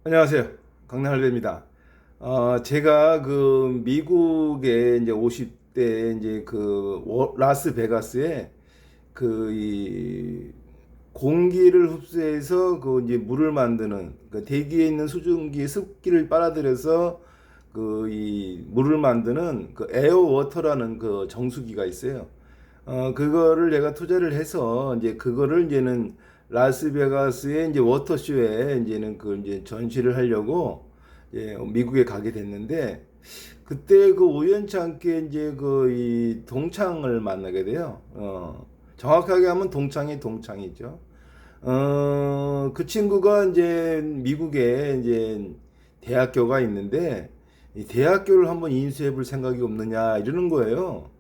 안녕하세요. 강남할배입니다. 제가 그 미국에 이제 50대 이제 라스베가스에 이 공기를 흡수해서 그 이제 물을 만드는 그 대기에 있는 수증기 습기를 빨아들여서 그 이 물을 만드는 그 에어 워터라는 그 정수기가 있어요. 그거를 내가 투자를 해서 이제 그거를 이제는 라스베가스의 이제 워터쇼에 이제는 그 이제 전시를 하려고 미국에 가게 됐는데 그때 그 우연치 않게 이제 그 이 동창을 만나게 돼요. 정확하게 하면 동창이죠. 그 친구가 이제 미국에 이제 대학교가 있는데 이 대학교를 한번 인수해 볼 생각이 없느냐 이러는 거예요.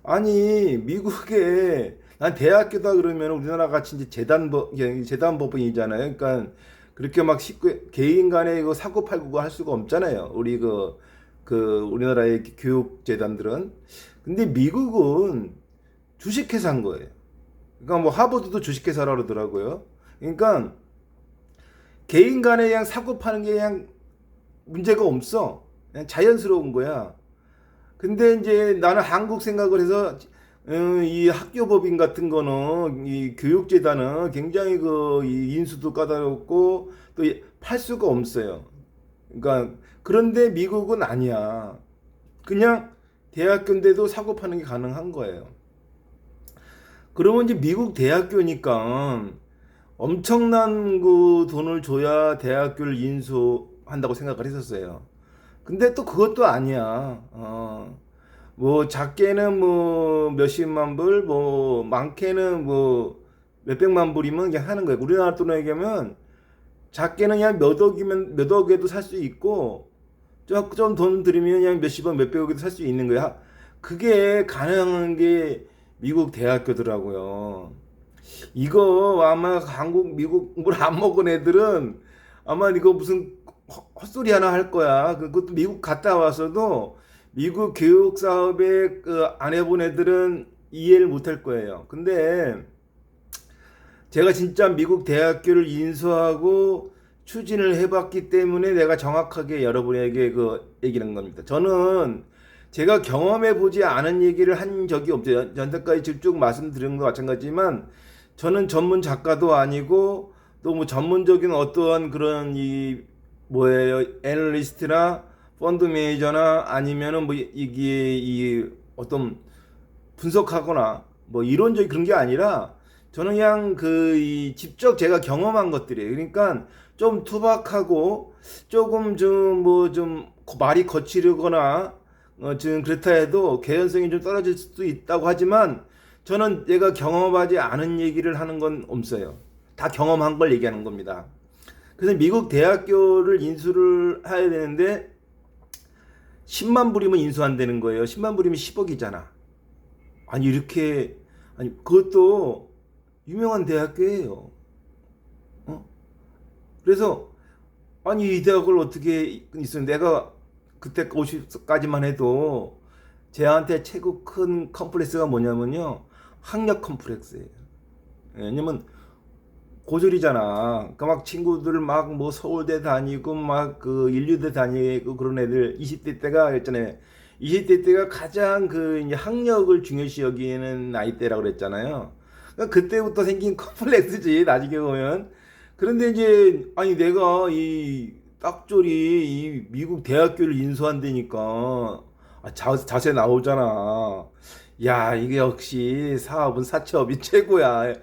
아니 미국에 난 대학교다 그러면 우리나라 같이 이제 재단 법인이잖아요. 그러니까 그렇게 막 쉽게 개인 간에 이거 사고 팔고 할 수가 없잖아요. 우리 우리나라의 교육 재단들은. 근데 미국은 주식회사인 거예요. 그러니까 뭐 하버드도 주식회사라 그러더라고요. 그러니까 개인 간에 그냥 사고 파는 게 그냥 문제가 없어. 그냥 자연스러운 거야. 근데 이제 나는 한국 생각을 해서 이 학교법인 같은 거는 이 교육재단은 굉장히 이 인수도 까다롭고 또 팔 수가 없어요. 그러니까 그런데 미국은 아니야. 그냥 대학교인데도 사고 파는 게 가능한 거예요. 그러면 이제 미국 대학교니까 엄청난 그 돈을 줘야 대학교를 인수한다고 생각을 했었어요. 근데 또 그것도 아니야. 뭐 작게는 뭐 몇십만 불, 뭐 많게는 뭐 몇백만 불이면 그냥 하는 거예요. 우리나라 돈으로 얘기하면 작게는 그냥 몇 억이면 몇 억에도 살 수 있고 좀 돈 들이면 그냥 몇십억, 몇백억에도 살 수 있는 거야. 그게 가능한 게 미국 대학교더라고요. 이거 아마 한국, 미국 물 안 먹은 애들은 아마 이거 무슨 헛소리 하나 할 거야. 그것도 미국 갔다 와서도 미국 교육 사업에 안 해본 애들은 이해를 못 할 거예요. 근데 제가 진짜 미국 대학교를 인수하고 추진을 해봤기 때문에 내가 정확하게 여러분에게 그 얘기를 한 겁니다. 저는 제가 경험해 보지 않은 얘기를 한 적이 없어요. 전까지 쭉 말씀드린 것과 마찬가지지만 저는 전문 작가도 아니고 또 뭐 전문적인 어떠한 그런 이 뭐예요 애널리스트나 펀드 매니저나 아니면은 뭐 이게 이 어떤 분석하거나 뭐 이론적인 그런 게 아니라 저는 그냥 이 직접 제가 경험한 것들이에요. 그러니까 좀 투박하고 조금 좀 뭐 좀 말이 거칠거나 좀 그렇다 해도 개연성이 좀 떨어질 수도 있다고 하지만 저는 내가 경험하지 않은 얘기를 하는 건 없어요. 다 경험한 걸 얘기하는 겁니다. 그래서 미국 대학교를 인수를 해야 되는데 10만 불이면 인수 안 되는 거예요. 10만 불이면 10억이잖아. 아니 이렇게 아니 그것도 유명한 대학교예요. 어? 그래서 아니 이 대학을 어떻게 있어? 내가 그때 50까지만 해도 제한테 최고 큰 컴플렉스가 뭐냐면요. 학력 컴플렉스예요. 왜냐면 고졸이잖아. 그러니까 막 친구들 막 뭐 서울대 다니고 막 그 인류대 다니고 그런 애들 20대 때가 있잖아요. 20대 때가 가장 이제 학력을 중요시 여기는 나이대라고 그랬잖아요. 그러니까 그때부터 생긴 컴플렉스지 나중에 보면. 그런데 이제 아니 내가 이 딱졸이 이 미국 대학교를 인수한다니까 자세 나오잖아. 야 이게 역시 사업은 사채업이 최고야.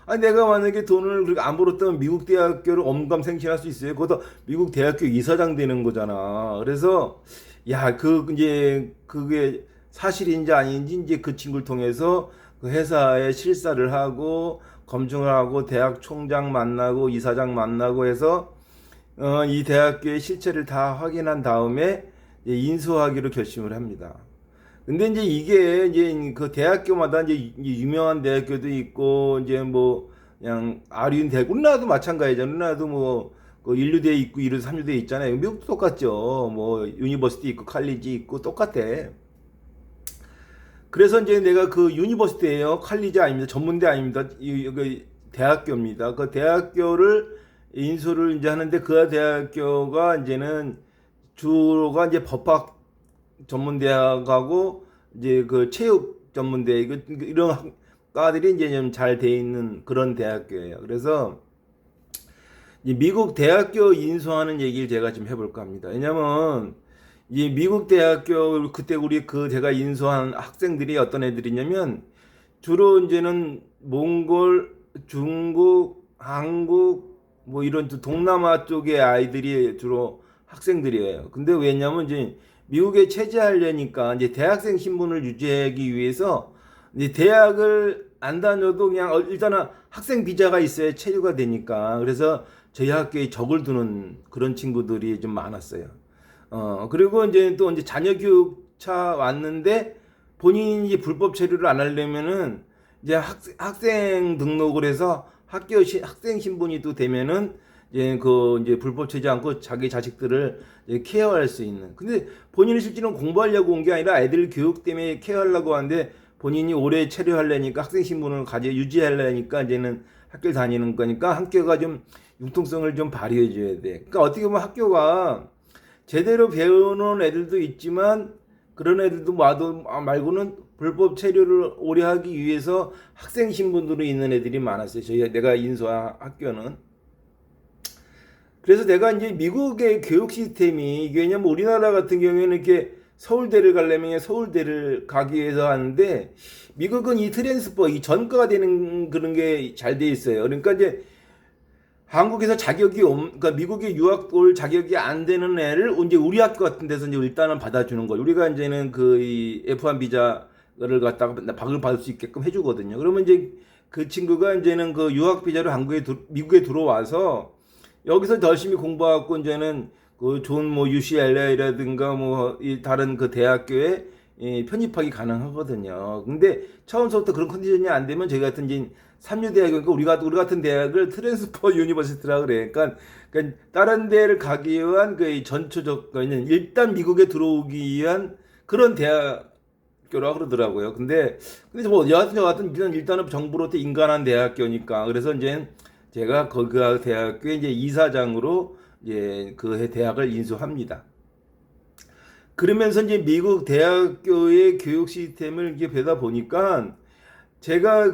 아니 내가 만약에 돈을 그렇게 안 벌었다면 미국 대학교를 엄감생신할 수 있어요. 그것도 미국 대학교 이사장 되는 거잖아. 그래서 야 이제 그게 사실인지 아닌지 이제 그 친구를 통해서 그 회사에 실사를 하고 검증을 하고 대학 총장 만나고 이사장 만나고 해서 이 대학교의 실체를 다 확인한 다음에 인수하기로 결심을 합니다. 근데 이제 이게 이제 그 대학교마다 이제 유명한 대학교도 있고 이제 뭐 그냥 아류인 대학 우리나라도 마찬가지잖아요. 우리나라도 뭐그 인류대 있고 이루 삼류대 있잖아요. 미국도 똑같죠. 뭐 유니버시티 있고 칼리지 있고 똑같아. 그래서 이제 내가 그 유니버시티예요. 칼리지 아닙니다. 전문대 아닙니다. 이 대학교입니다. 그 대학교를 인수를 이제 하는데 그 대학교가 이제는 주로가 이제 법학 전문대학하고 이제 그 체육 전문대 이런 과들이 이제 좀 잘 돼 있는 그런 대학교예요. 그래서 이 미국 대학교 인수하는 얘기를 제가 좀 해볼까 합니다. 왜냐면 이 미국 대학교 그때 우리 그 제가 인수한 학생들이 어떤 애들이냐면 주로 이제는 몽골, 중국, 한국 뭐 이런 동남아 쪽의 아이들이 주로 학생들이에요. 근데 왜냐면 이제 미국에 체제하려니까 이제 대학생 신분을 유지하기 위해서 이제 대학을 안 다녀도 그냥 일단은 학생 비자가 있어야 체류가 되니까 그래서 저희 학교에 적을 두는 그런 친구들이 좀 많았어요. 그리고 이제 또 이제 자녀 교육차 왔는데 본인이 이제 불법 체류를 안 하려면은 이제 학생 등록을 해서 학생 신분이 또 되면은 이제 불법 체제 않고 자기 자식들을 이제 케어할 수 있는. 근데 본인이 실제로는 공부하려고 온 게 아니라 애들 교육 때문에 케어하려고 하는데 본인이 오래 체류하려니까 학생 신분을 유지하려니까 이제는 학교를 다니는 거니까 학교가 좀 융통성을 좀 발휘해 줘야 돼. 그러니까 어떻게 보면 학교가 제대로 배우는 애들도 있지만 그런 애들도 말고는 불법 체류를 오래 하기 위해서 학생 신분으로 있는 애들이 많았어요. 내가 인수한 학교는. 그래서 내가 이제 미국의 교육 시스템이 이게 왜냐면 우리나라 같은 경우에는 이렇게 서울대를 가려면 서울대를 가기 위해서 하는데 미국은 이 트랜스퍼 이 전과가 되는 그런 게 잘 돼 있어요. 그러니까 이제 한국에서 그러니까 미국에 유학 올 자격이 안 되는 애를 이제 우리 학교 같은 데서 이제 일단은 받아주는 거예요. 우리가 이제는 이 F1 비자를 갖다가 박을 받을 수 있게끔 해주거든요. 그러면 이제 그 친구가 이제는 그 유학 비자로 미국에 들어와서 여기서 열심히 공부하고 이제는 그 좋은 뭐 UCLA라든가 뭐 이 다른 그 대학교에 편입하기 가능하거든요. 근데 처음부터 그런 컨디션이 안 되면 저희 같은 이제 삼류대학이니까 우리 같은 대학을 트랜스퍼 유니버시티라 그래. 그러니까 다른 데를 가기 위한 그 전초적 일단 미국에 들어오기 위한 그런 대학교라고 그러더라고요. 근데 뭐 여하튼 일단은 정부로부터 인간한 대학교니까 그래서 이제 제가 그 대학교의 이제 이사장으로 이제 그 대학을 인수합니다. 그러면서 이제 미국 대학교의 교육 시스템을 이렇게 보다 보니까 제가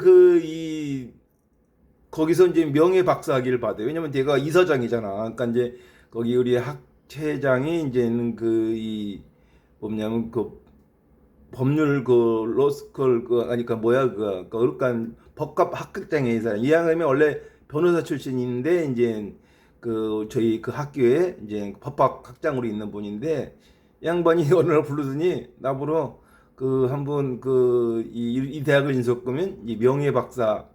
거기서 이제 명예 박사학위를 받아요. 왜냐면 제가 이사장이잖아. 그러니까 이제 거기 우리 학회장이 이제는 뭐냐면 법률 로스쿨 그러니까 그러니까 법학 학극장의 이사. 이 양반이 원래 변호사 출신인데 이제 저희 그 학교에 이제 법학 학장으로 있는 분인데 양반이 어느 날 부르더니 나보러 한번 이 대학을 인수하면 이 명예 박사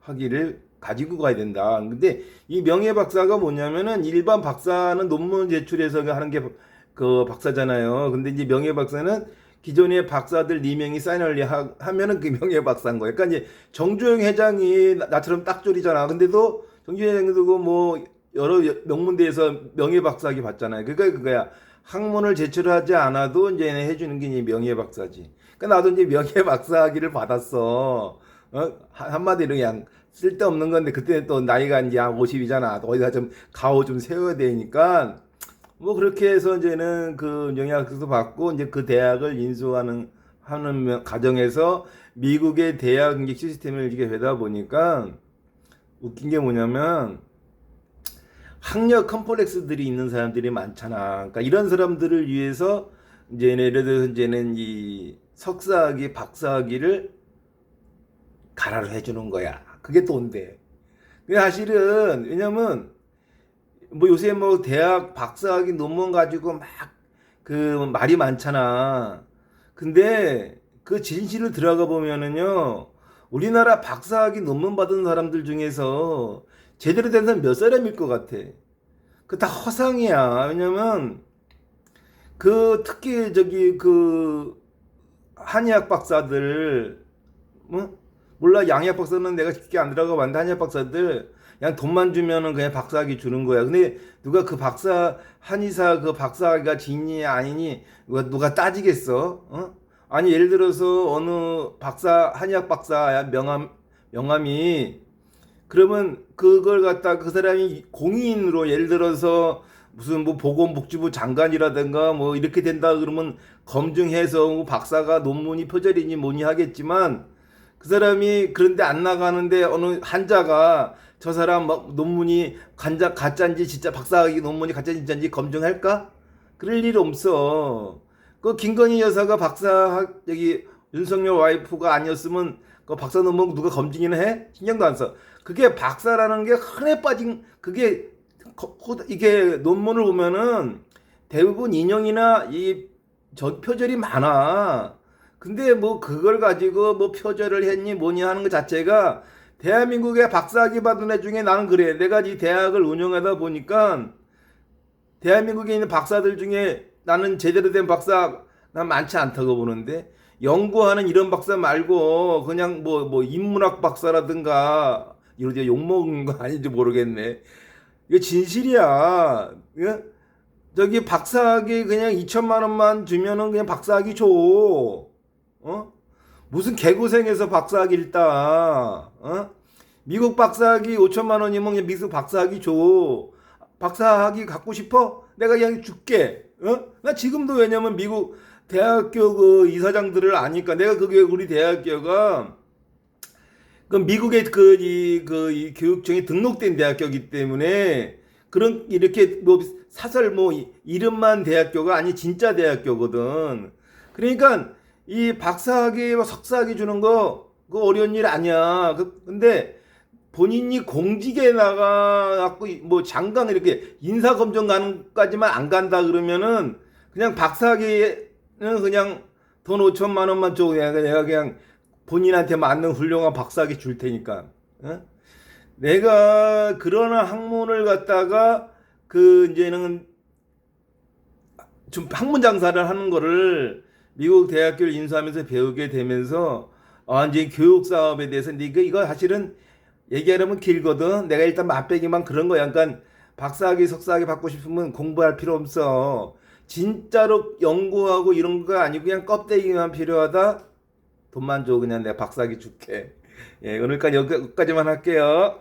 학위를 가지고 가야 된다. 근데 이 명예 박사가 뭐냐면은 일반 박사는 논문 제출해서 하는 게 그 박사잖아요. 근데 이제 명예 박사는 기존의 박사들 4명이 사인을 하면은 그 명예 박사인 거예요. 그러니까 이제 정주영 회장이 나처럼 딱졸이잖아. 근데도 정주영 회장도 뭐 여러 명문대에서 명예 박사학위 받잖아요. 그러니까 그거야. 학문을 제출하지 않아도 이제 해주는 게 이제 명예 박사지. 그러니까 나도 이제 명예 박사학위를 받았어. 한마디로 그냥 쓸데없는 건데 그때 또 나이가 이제 50이잖아. 어디다 좀 가오 좀 세워야 되니까 뭐 그렇게 해서 이제는 그 명예학위도 받고 이제 그 대학을 인수하는 과정에서 미국의 대학 시스템을 이렇게 되다 보니까 웃긴 게 뭐냐면 학력 컴플렉스들이 있는 사람들이 많잖아. 그러니까 이런 사람들을 위해서 이제 예를 들어서 이제는 이 석사학위, 박사학위를 가라로 해주는 거야. 그게 돈데. 사실은 왜냐면 뭐 요새 뭐 대학 박사학위 논문 가지고 막 말이 많잖아. 근데 그 진실을 들어가 보면은요, 우리나라 박사학위 논문 받은 사람들 중에서 제대로 된 사람 몇 사람일 것 같아. 다 허상이야. 왜냐면 특히 한의학 박사들 몰라 양의학 박사는 내가 쉽게 안 들어가 봤는데 한의학 박사들 그냥 돈만 주면은 그냥 박사학위 주는 거야. 근데 누가 한의사 박사학위가 진이 아니니 누가 따지겠어? 아니 예를 들어서 어느 한의학 박사야 명함이 그러면 그걸 갖다 그 사람이 공인으로 예를 들어서 무슨 뭐 보건복지부 장관이라든가 뭐 이렇게 된다 그러면 검증해서 뭐 박사가 논문이 표절이니 뭐니 하겠지만 그 사람이 그런데 안 나가는데 어느 한자가 저 사람 막 논문이 가짜인지 진짜 박사학위 논문이 가짜인지 진짜인지 검증할까? 그럴 일 없어. 그 김건희 여사가 여기 윤석열 와이프가 아니었으면 그 박사 논문 누가 검증이나 해? 신경도 안 써. 그게 박사라는 게 흔해 빠진 그게 이게 논문을 보면은 대부분 인용이나 표절이 많아. 근데 뭐 그걸 가지고 뭐 표절을 했니 뭐니 하는 것 자체가 대한민국의 박사학위 받은 애 중에 나는 그래. 내가 이 대학을 운영하다 보니까 대한민국에 있는 박사들 중에 나는 제대로 된 박사 난 많지 않다고 보는데 연구하는 이런 박사 말고 그냥 뭐 인문학 박사라든가 이러지 욕먹는 거 아닌지 모르겠네. 이거 진실이야. 예? 저기 박사학위 그냥 2천만 원만 주면은 그냥 박사학위 줘. 어? 무슨 개고생해서 박사학위를 따. 어? 미국 박사학위 5천만 원이면 그냥 미국 박사학위 줘. 박사학위 갖고 싶어? 내가 그냥 줄게. 어? 나 지금도 왜냐면 미국 대학교 그 이사장들을 아니까 내가 그게 우리 대학교가 그 미국의 이 교육청에 등록된 대학교이기 때문에 그런 이렇게 뭐 사설 뭐 이름만 대학교가 아니 진짜 대학교거든. 그러니까 이 박사학위 석사학위 주는 거 그거 어려운 일 아니야. 근데 본인이 공직에 나가갖고 뭐 장관 이렇게 인사검증 가는 까지만 안 간다 그러면은 그냥 박사학위는 그냥 돈 5천만 원만 줘. 내가 그냥 본인한테 맞는 훌륭한 박사학위 줄 테니까. 어? 내가 그런 학문을 갖다가 이제는 좀 학문 장사를 하는 거를 미국 대학교를 인수하면서 배우게 되면서 이제 교육 사업에 대해서 이거 사실은 얘기하려면 길거든. 내가 일단 맛배기만 그런 거야. 약간 박사학위 석사학위 받고 싶으면 공부할 필요 없어. 진짜로 연구하고 이런 거 아니고 그냥 껍데기만 필요하다. 돈만 줘. 그냥 내가 박사학위 줄게. 예, 오늘까지 여기까지만 할게요.